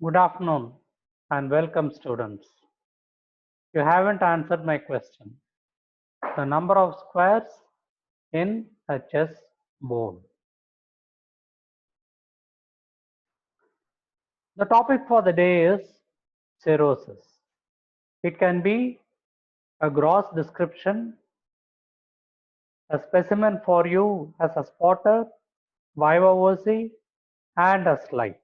Good afternoon and welcome, students. You haven't answered my question. The number of squares in a chess board. The topic for the day is cirrhosis. It can be a gross description, a specimen for you as a spotter, viva voce, and a slide.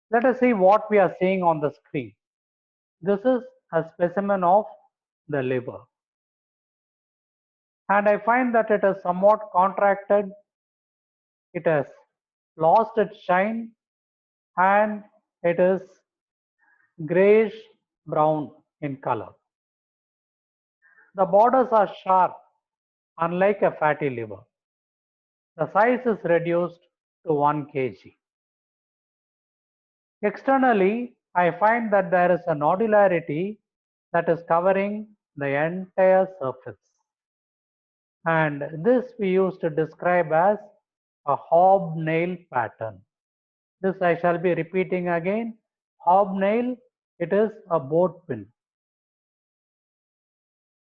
Let us see what we are seeing on the screen. This is a specimen of the liver. And I find that it is somewhat contracted. It has lost its shine and it is grayish brown in color. The borders are sharp, unlike a fatty liver. The size is reduced to 1 kg. Externally, I find that there is a nodularity that is covering the entire surface. And this we used to describe as a hobnail pattern. This I shall be repeating again. Hobnail, it is a boat pin.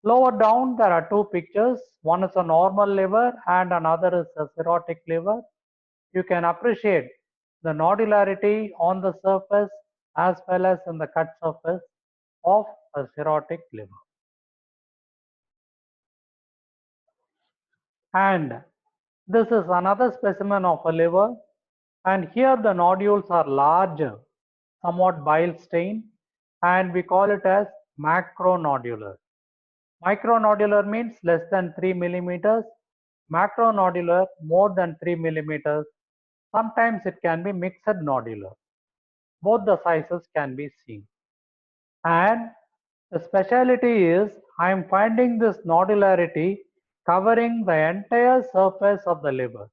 Lower down, there are two pictures. One is a normal liver and another is a cirrhotic liver. You can appreciate the nodularity on the surface as well as in the cut surface of a cirrhotic liver. And this is another specimen of a liver. And here the nodules are larger, somewhat bile stained, and we call it as macronodular. Micronodular means less than 3 millimeters. Macronodular more than 3 millimeters. Sometimes it can be mixed nodular. Both the sizes can be seen. And the speciality is I am finding this nodularity covering the entire surface of the liver.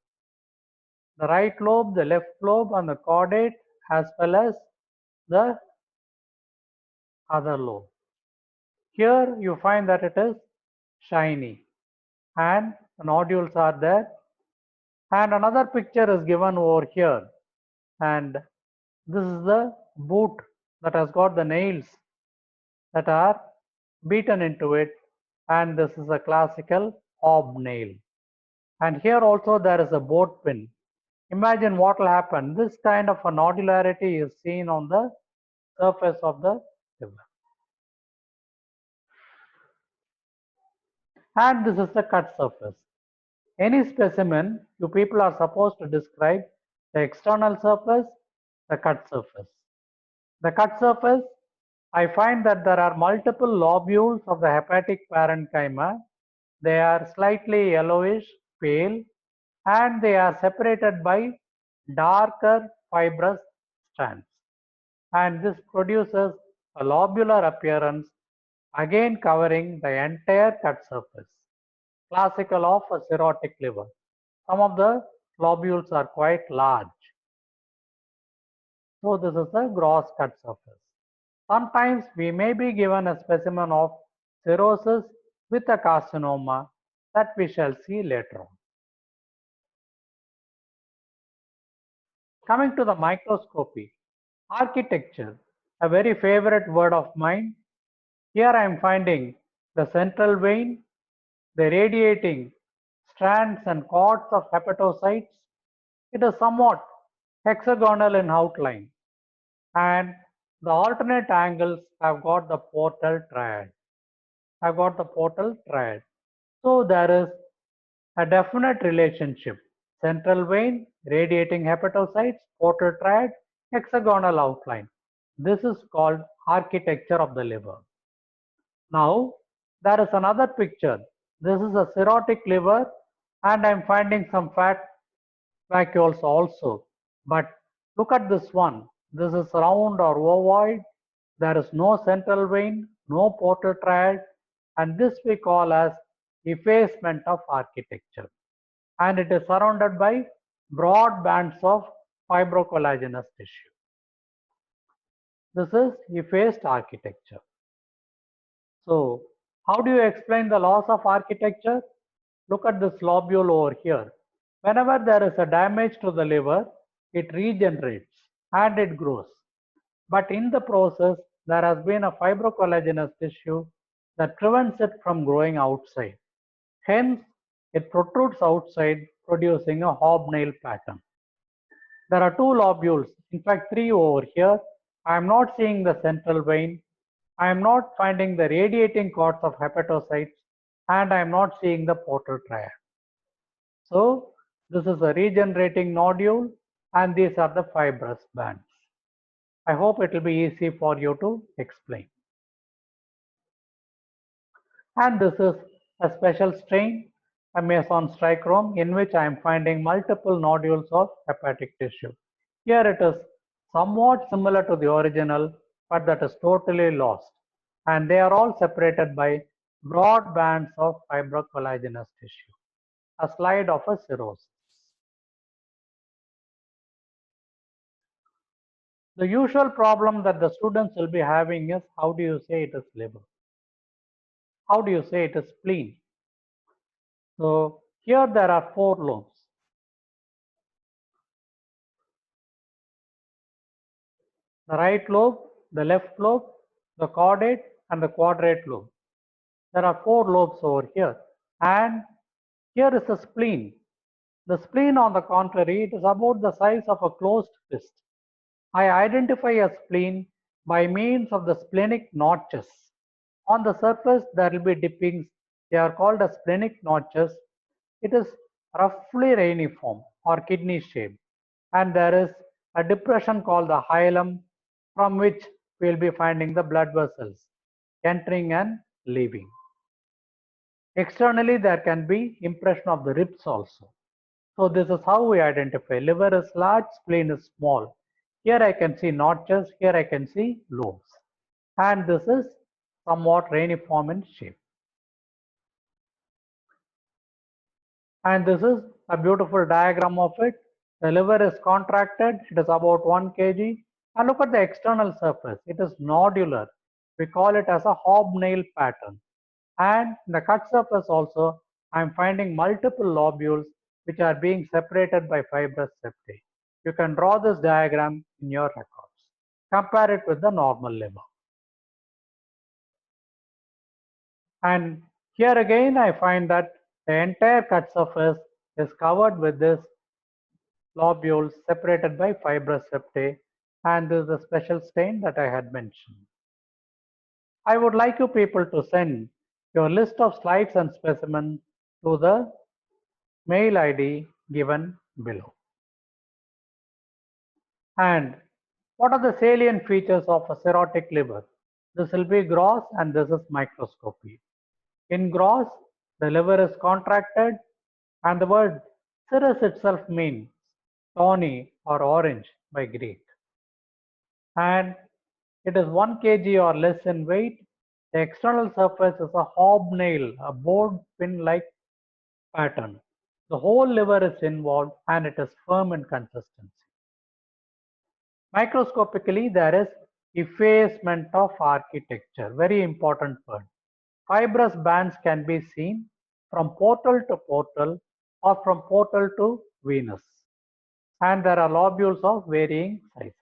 The right lobe, the left lobe and the caudate as well as the other lobe. Here you find that it is shiny and the nodules are there. And another picture is given over here. And this is the boot that has got the nails that are beaten into it. And this is a classical hobnail. And here also there is a boat pin. Imagine what will happen. This kind of a nodularity is seen on the surface of the liver. And this is the cut surface. Any specimen, you people are supposed to describe the external surface, the cut surface. The cut surface, I find that there are multiple lobules of the hepatic parenchyma. They are slightly yellowish, pale, and they are separated by darker fibrous strands. And this produces a lobular appearance, again covering the entire cut surface. Classical of a cirrhotic liver. Some of the lobules are quite large. So this is a gross cut surface. Sometimes we may be given a specimen of cirrhosis with a carcinoma that we shall see later on. Coming to the microscopy, architecture, a very favorite word of mine. Here I am finding the central vein, the radiating strands and cords of hepatocytes. It is somewhat hexagonal in outline, and the alternate angles have got the portal triad. So there is a definite relationship. Central vein, radiating hepatocytes, portal triad, hexagonal outline. This is called architecture of the liver. Now, there is another picture. This is a cirrhotic liver and I am finding some fat vacuoles also. But look at this one. This is round or ovoid. There is no central vein, no portal triad, and this we call as effacement of architecture. And it is surrounded by broad bands of fibrocollagenous tissue. This is effaced architecture. So, how do you explain the loss of architecture? Look at this lobule over here. Whenever there is a damage to the liver, it regenerates. and it grows. But in the process, there has been a fibrocollagenous tissue that prevents it from growing outside. Hence, it protrudes outside, producing a hobnail pattern. There are two lobules, in fact, three over here. I am not seeing the central vein. I am not finding the radiating cords of hepatocytes, and I am not seeing the portal triad. So, this is a regenerating nodule, and these are the fibrous bands. I hope it will be easy for you to explain. And this is a special strain, a meson strichrome, in which I am finding multiple nodules of hepatic tissue. Here it is somewhat similar to the original, but that is totally lost. And they are all separated by broad bands of fibrocollagenous tissue. A slide of a cirrhosis. The usual problem that the students will be having is, how do you say it is liver? How do you say it is spleen? So here there are four lobes. The right lobe, the left lobe, the caudate and the quadrate lobe. There are four lobes over here, and here is the spleen. The spleen, on the contrary, it is about the size of a closed fist. I identify a spleen by means of the splenic notches. On the surface, there will be dippings. They are called as splenic notches. It is roughly reniform or kidney shaped, and there is a depression called the hilum, from which we will be finding the blood vessels entering and leaving. Externally, there can be impression of the ribs also. So this is how we identify. Liver is large, spleen is small. Here I can see notches, here I can see lobes. And this is somewhat reniform in shape. And this is a beautiful diagram of it. The liver is contracted, it is about 1 kg. And look at the external surface, it is nodular. We call it as a hobnail pattern. And in the cut surface also, I am finding multiple lobules which are being separated by fibrous septae. You can draw this diagram in your records. Compare it with the normal liver. And here again, I find that the entire cut surface is covered with this lobules separated by fibrous septae, and this is a special stain that I had mentioned. I would like you people to send your list of slides and specimens to the mail ID given below. And what are the salient features of a cirrhotic liver? This will be gross and this is microscopy. In gross, the liver is contracted, and the word cirrus itself means tawny or orange by Greek. And it is 1 kg or less in weight. The external surface is a hobnail, a board pin-like pattern. The whole liver is involved and it is firm in consistency. Microscopically, there is effacement of architecture, very important word. Fibrous bands can be seen from portal to portal or from portal to venous. And there are lobules of varying sizes.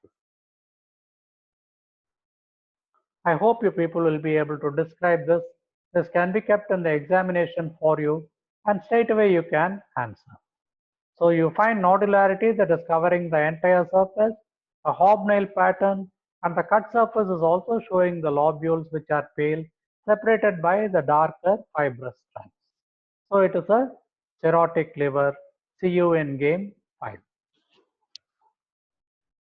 I hope you people will be able to describe this. This can be kept in the examination for you, and straight away you can answer. So you find nodularity that is covering the entire surface, a hobnail pattern, and the cut surface is also showing the lobules which are pale, separated by the darker fibrous strands. So it is a cirrhotic liver. See you in G.A.M.E 5.